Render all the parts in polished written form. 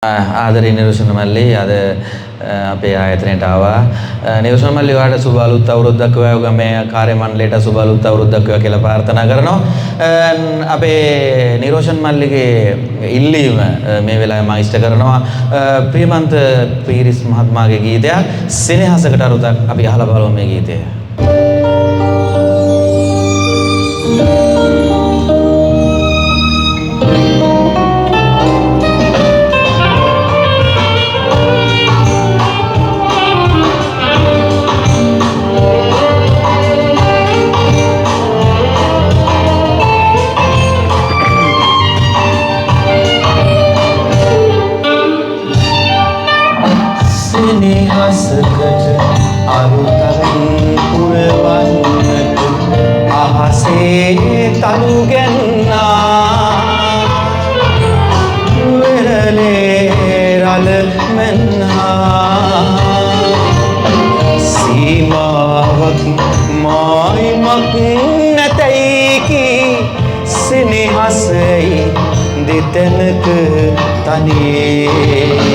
ආදරේ නිරෝෂණ මල්ලි අද අපේ ආයතනයට ආවා. නිරෝෂණ මල්ලි ඔයාලට සුබ අලුත් අවුරුද්දක් වේවා. ඔයගොල්ලෝ මේ කාර්ය මණ්ඩලයට සුබ අලුත් අවුරුද්දක් වේවා කියලා ප්‍රාර්ථනා කරනවා. අපේ නිරෝෂණ මල්ලිගේ ඉල්ලීම මේ වෙලාවේ මම ඉෂ්ට කරනවා. ප්‍රියමන්ත පීරිස් මහත්මයාගේ ගීතයක් සෙනෙහසකට අරුතක් අපි අහලා බලමු මේ ගීතය. සෙනෙහසකට අරුතකින් පුරවන්නට අහසේ තනු ගැන්නා වෙරළේ රළ මෙන්නා සීමාවක් මායිමක් නැතයි කී සෙනෙහසයි දෙතැනක තනියේ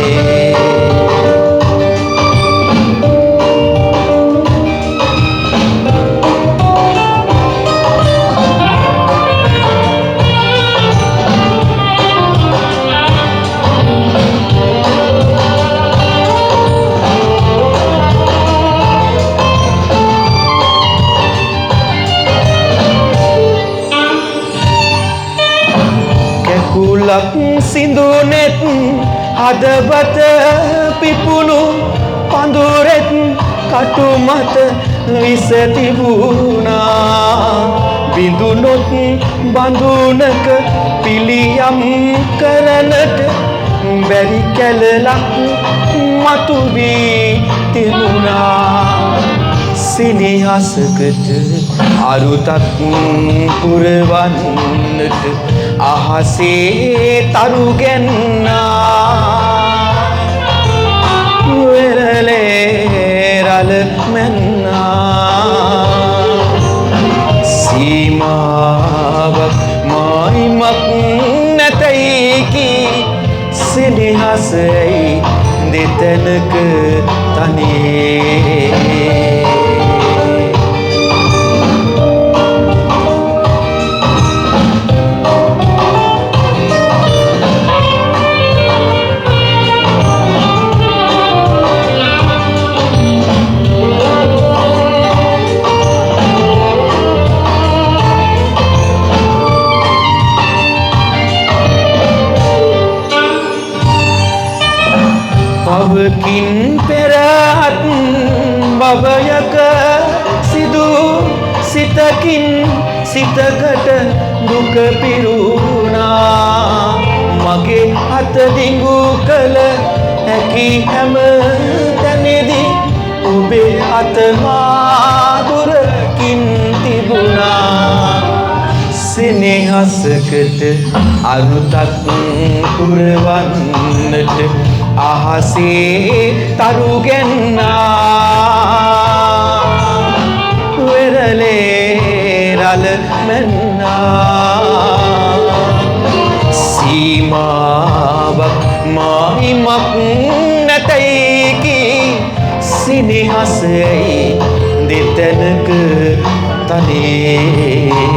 කුලක් සිඳුනෙත් හදවත පිපුණු පඳුරෙත් කටු මත විස තිබුණා බිඳුනොත් බඳුනක පිළියම් කරනට බැරි කැලලක් මතු වී තිබුණා සෙනෙහසකට අරුතක් පුරවන්නට අහසේ තරු ගැන්නා වෙරළේ රළ මෙන්නා සීමාවක් මායිමක් නැතයි කී සෙනෙහසයි දෙතැනක තනියේ භවකින් පෙරත් භවයක සිදු සිතකින් සිතකට දුක පිරුණා මගේ අත දිඟු කළ හැකි හැම තැනදී ඔබේ අත මාදුරකින් තිබුණා සෙනෙහසකට අරුතක් පුරවන්නට අහසේ තරු ගැන්නා වෙරළේ රළ මෙන්නා සීමාවක් මායිමක් නැතයි කී සෙනෙහසයි දෙතැනක තනියේ